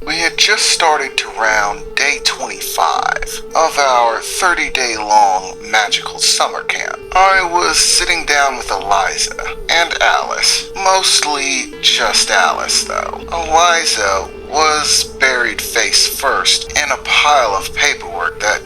We had just started to round day 25 of our 30-day long magical summer camp. I was sitting down with Eliza and Alice, mostly just Alice though. Eliza was buried face first in a pile of paperwork that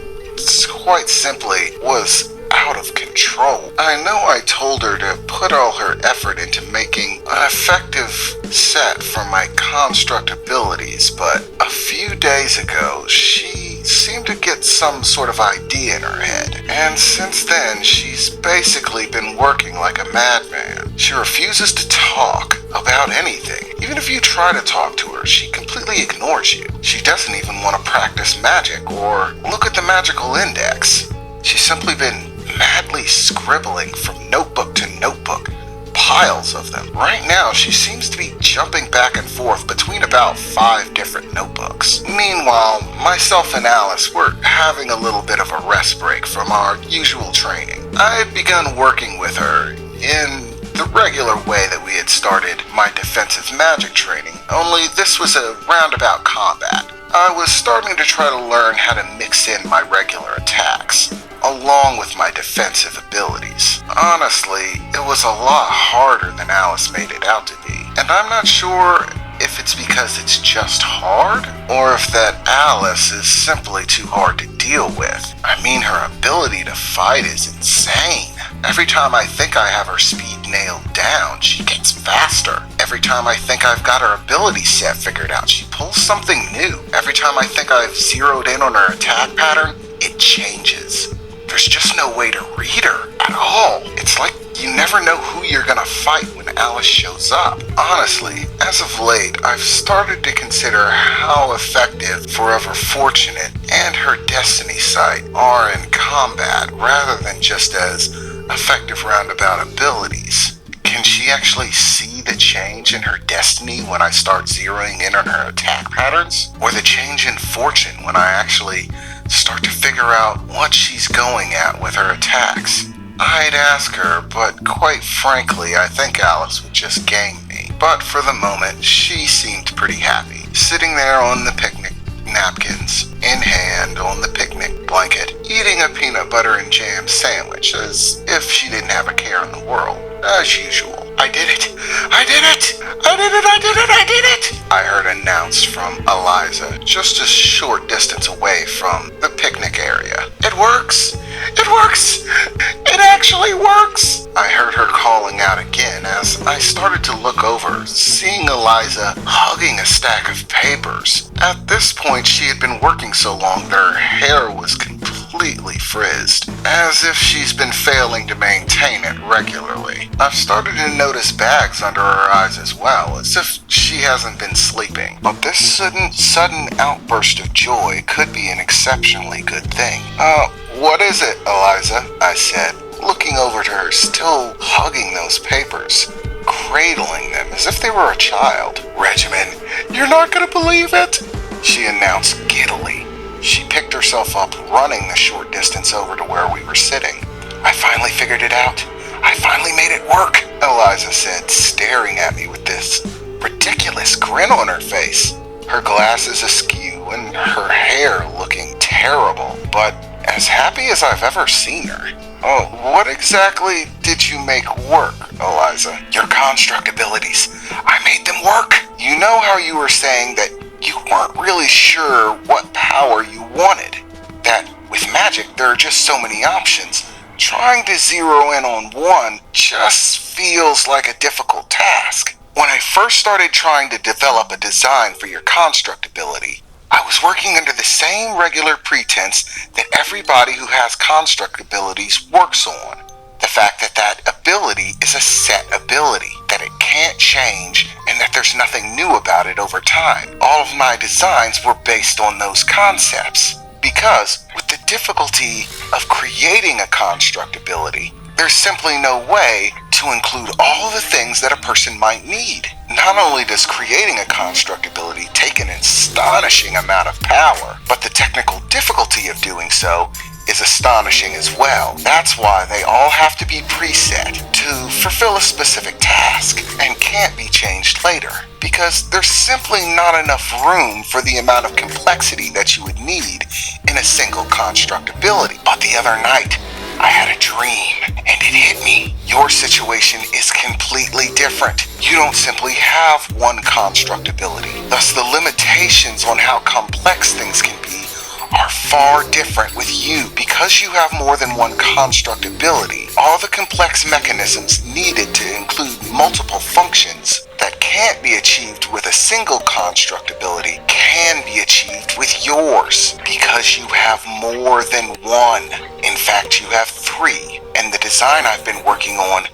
quite simply was out of control. I know I told her to put all her effort into making an effective set for my construct abilities, but a few days ago she seemed to get some sort of idea in her head, and since then she's basically been working like a madman. She refuses to talk about anything. Even if you try to talk to her, she completely ignores you. She doesn't even want to practice magic or look at the magical index. She's simply been madly scribbling from notebook to notebook, piles of them. Right now, she seems to be jumping back and forth between about 5 different notebooks. Meanwhile, myself and Alice were having a little bit of a rest break from our usual training. I had begun working with her in the regular way that we had started my defensive magic training, only this was a roundabout combat. I was starting to try to learn how to mix in my regular attacks, along with my defensive abilities. Honestly, it was a lot harder than Alice made it out to be, and I'm not sure if it's because it's just hard, or if that Alice is simply too hard to deal with. I mean, her ability to fight is insane. Every time I think I have her speed nailed down, she gets faster. Every time I think I've got her ability set figured out, she pulls something new. Every time I think I've zeroed in on her attack pattern, it changes. There's just no way to read her at all. It's like you never know who you're gonna fight when Alice shows up. Honestly, as of late, I've started to consider how effective Forever Fortunate and her Destiny Sight are in combat rather than just as effective roundabout abilities. Can she actually see the change in her destiny when I start zeroing in on her attack patterns? Or the change in fortune when I actually start to figure out what she's going at with her attacks? I'd ask her, but quite frankly, I think Alice would just game me. But for the moment, she seemed pretty happy, sitting there on the picnic napkins in hand on the picnic blanket, eating a peanut butter and jam sandwich as if she didn't have a care in the world, as usual. I did it! I did it! I did it! I did it! I did it! I heard announced from Eliza, just a short distance away from the picnic area. It works! It works! It actually works! I heard her calling out again as I started to look over, seeing Eliza hugging a stack of papers. At this point, she had been working so long that her hair was completely frizzed, as if she's been failing to maintain it regularly. I've started to notice bags under her eyes as well, as if she hasn't been sleeping. But this sudden outburst of joy could be an exceptionally good thing. What is it, Eliza? I said, looking over to her, still hugging those papers, cradling them as if they were a child. Regimen, you're not gonna believe it, she announced giddily. She picked herself up, running the short distance over to where we were sitting. I finally figured it out. I finally made it work, Eliza said, staring at me with this ridiculous grin on her face. Her glasses askew and her hair looking terrible, but as happy as I've ever seen her. Oh, what exactly did you make work, Eliza? Your construct abilities. I made them work. You know how you were saying that you weren't really sure what power you wanted? That with magic there are just so many options. Trying to zero in on one just feels like a difficult task. When I first started trying to develop a design for your construct ability, I was working under the same regular pretense that everybody who has construct abilities works on. The fact that that ability is a set ability, that it can't change, and that there's nothing new about it over time. All of my designs were based on those concepts. Because with the difficulty of creating a construct ability, there's simply no way to include all the things that a person might need. Not only does creating a construct ability take an astonishing amount of power, but the technical difficulty of doing so is astonishing as well. That's why they all have to be preset to to fulfill a specific task and can't be changed later, because there's simply not enough room for the amount of complexity that you would need in a single construct ability. But the other night, I had a dream, and it hit me. Your situation is completely different. You don't simply have one construct ability. Thus, the limitations on how complex things can be are far different with you. Because you have more than one construct ability, all the complex mechanisms needed to include multiple functions that can't be achieved with a single construct ability can be achieved with yours, because you have more than one. In fact, you have 3, and the design I've been working on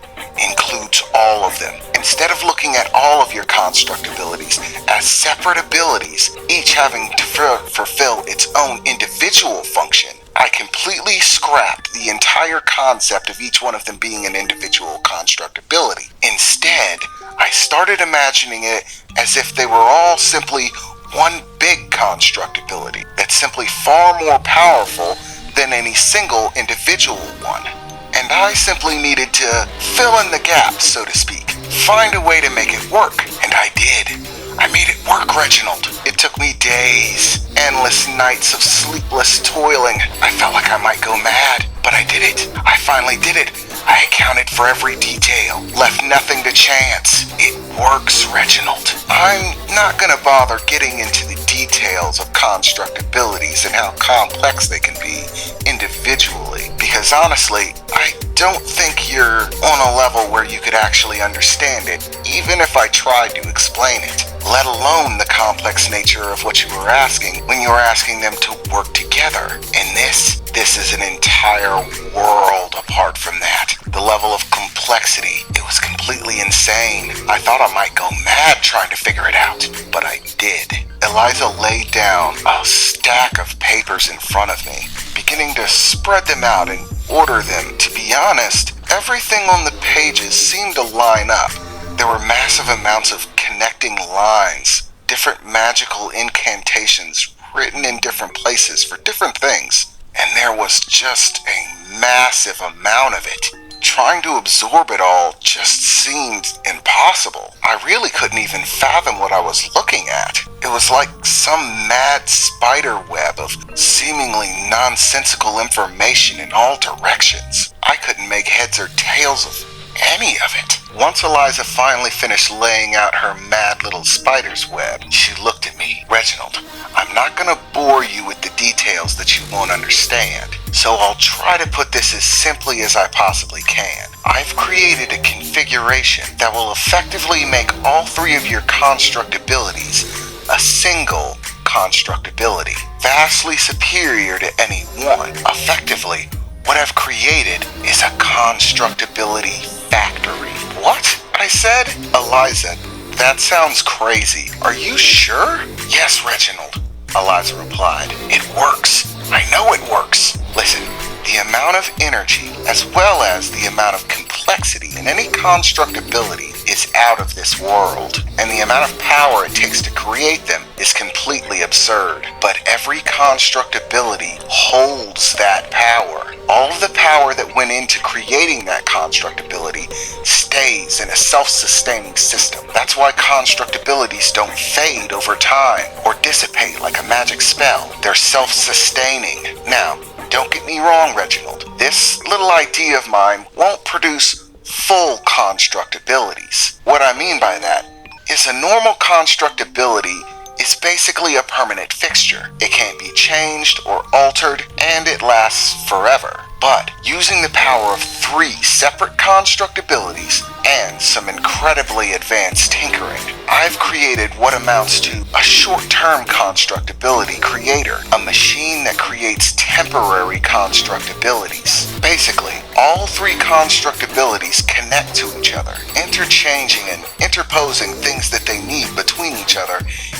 includes all of them. Instead of looking at all of your construct abilities as separate abilities, each having to fulfill its own individual function, I completely scrapped the entire concept of each one of them being an individual construct ability. Instead, I started imagining it as if they were all simply one big construct ability that's simply far more powerful than any single individual one. And I simply needed to fill in the gaps, so to speak. Find a way to make it work. And I did. I made it work, Reginald. It took me days, endless nights of sleepless toiling. I felt like I might go mad, but I did it. I finally did it. I accounted for every detail, left nothing to chance. It works, Reginald. I'm not gonna bother getting into the details of construct abilities and how complex they can be individually, because honestly, I don't think you're on a level where you could actually understand it, even if I tried to explain it, let alone the complex nature of what you were asking when you were asking them to work together. And this is an entire world apart from that. The level of complexity, it was completely insane. I thought I might go mad trying to figure it out, but I did. Eliza laid down a stack of papers in front of me, beginning to spread them out and order them. To be honest, everything on the pages seemed to line up. There were massive amounts of connecting lines, different magical incantations written in different places for different things, and there was just a massive amount of it. Trying to absorb it all just seemed impossible. I really couldn't even fathom what I was looking at. It was like some mad spider web of seemingly nonsensical information in all directions. I couldn't make heads or tails of any of it. Once Eliza finally finished laying out her mad little spider's web, she looked at me. Reginald, I'm not gonna bore you with the details that you won't understand, so I'll try to put this as simply as I possibly can. I've created a configuration that will effectively make all 3 of your construct abilities a single construct ability, vastly superior to any one. Effectively, what I've created is a construct ability factory. What? I said. Eliza, that sounds crazy. Are you sure? Yes, Reginald, Eliza replied. It works. I know it works. Listen, the amount of energy as well as the amount of complexity in any construct ability is out of this world, and the amount of power it takes to create them is completely absurd. But every construct ability holds that power. All of the power that went into creating that construct ability stays in a self-sustaining system. That's why construct abilities don't fade over time or dissipate like a magic spell. They're self-sustaining. Now, don't get me wrong, Reginald. This little idea of mine won't produce full construct abilities. What I mean by that is a normal construct ability is basically a permanent fixture. It can't be changed or altered, and it lasts forever. But using the power of 3 separate construct abilities and some incredibly advanced tinkering, I've created what amounts to a short-term construct ability creator, a machine that creates temporary construct abilities. Basically, all 3 construct abilities connect to each other, interchanging and interposing things that they need between each other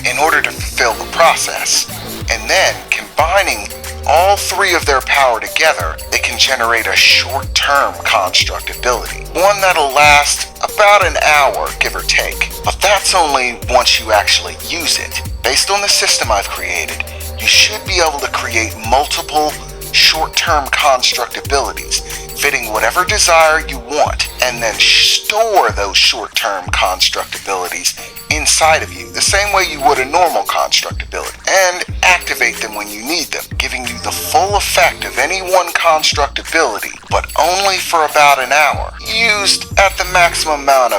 in order to fulfill the process. And then, combining all 3 of their power together, they can generate a short-term construct ability. One that'll last about an hour, give or take. But that's only once you actually use it. Based on the system I've created, you should be able to create multiple short-term construct abilities, fitting whatever desire you want, and then store those short-term construct abilities inside of you, the same way you would a normal construct ability, and activate them when you need them, giving you the full effect of any one construct ability, but only for about an hour. Used at the maximum amount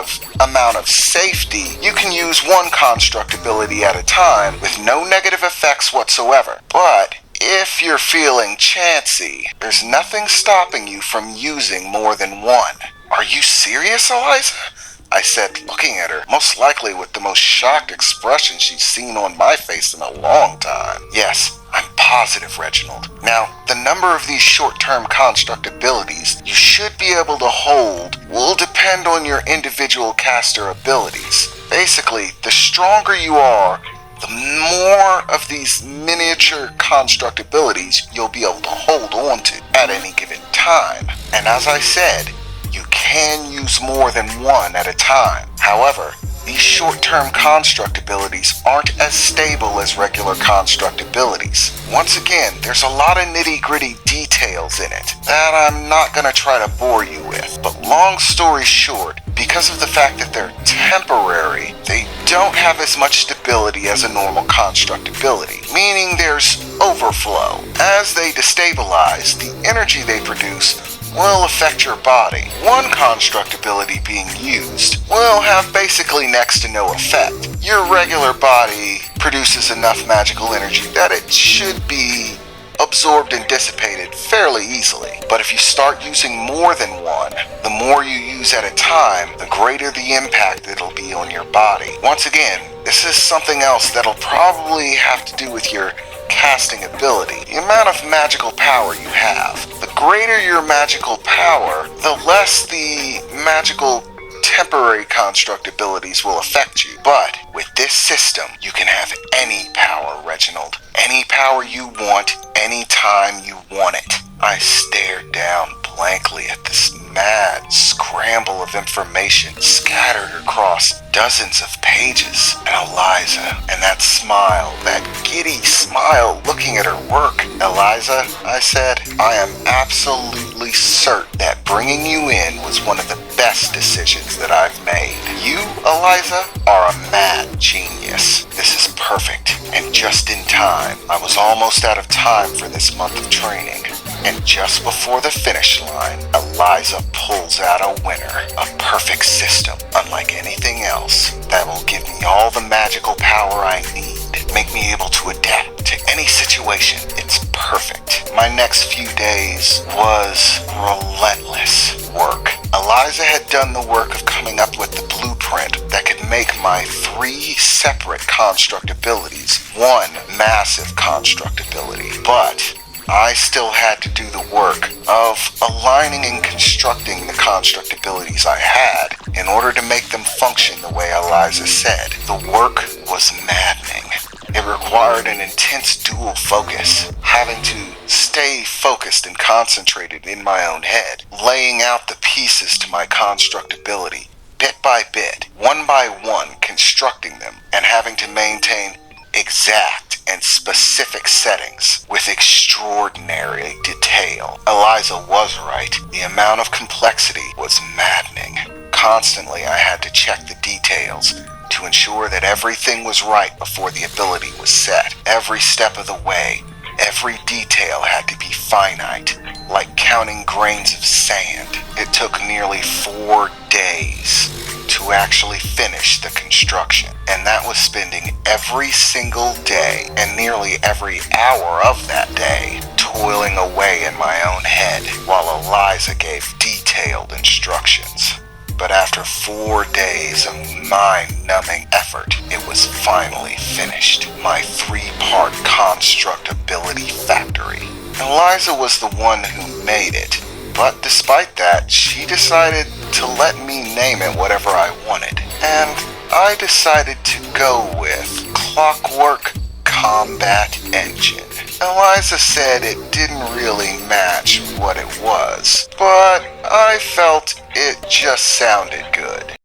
of safety, you can use one construct ability at a time with no negative effects whatsoever. But if you're feeling chancy, there's nothing stopping you from using more than one. Are you serious, Eliza? I said, looking at her, most likely with the most shocked expression she's seen on my face in a long time. Yes, I'm positive, Reginald. Now, the number of these short-term construct abilities you should be able to hold will depend on your individual caster abilities. Basically, the stronger you are, the more of these miniature construct abilities you'll be able to hold on to at any given time. And as I said, you can use more than one at a time. However, these short-term construct abilities aren't as stable as regular construct abilities. Once again, there's a lot of nitty-gritty details in it that I'm not going to try to bore you with. But long story short, because of the fact that they're temporary, they don't have as much stability as a normal construct ability, meaning there's overflow. As they destabilize, the energy they produce will affect your body. One construct ability being used will have basically next to no effect. Your regular body produces enough magical energy that it should be absorbed and dissipated fairly easily. But if you start using more than one, the more you use at a time, the greater the impact it'll be on your body. Once again, this is something else that'll probably have to do with your casting ability, the amount of magical power you have. The greater your magical power, the less the magical temporary construct abilities will affect you. But with this system, you can have any power, Reginald. Any power you want, anytime you want it. I stared down blankly at this mad scramble of information scattered across dozens of pages. And Eliza, and that smile, that giddy smile looking at her work. Eliza, I said, I am absolutely certain that bringing you in was one of the best decisions that I've made. You, Eliza, are a mad genius. This is perfect, and just in time. I was almost out of time for this month of training. And just before the finish line, Eliza pulls out a winner. A perfect system, unlike anything else, that will give me all the magical power I need. Make me able to adapt to any situation. It's perfect. My next few days was relentless work. Eliza had done the work of coming up with the blueprint that could make my 3 separate construct abilities one massive construct ability. But I still had to do the work of aligning and constructing the construct abilities I had in order to make them function the way Eliza said. The work was maddening. It required an intense dual focus, having to stay focused and concentrated in my own head, laying out the pieces to my construct ability, bit by bit, one by one, constructing them, and having to maintain exact and specific settings with extraordinary detail. Eliza was right. The amount of complexity was maddening. Constantly, I had to check the details to ensure that everything was right before the ability was set. Every step of the way, every detail had to be finite, like counting grains of sand. It took nearly 4 days to actually finish the construction, and that was spending every single day and nearly every hour of that day toiling away in my own head while Eliza gave detailed instructions. But after 4 days of mind-numbing effort, it was finally finished. My 3-part construct ability factory. Eliza was the one who made it, but despite that, she decided to let me name it whatever I wanted. And I decided to go with Clockwork Combat Engine. Eliza said it didn't really match what it was, but I felt it just sounded good.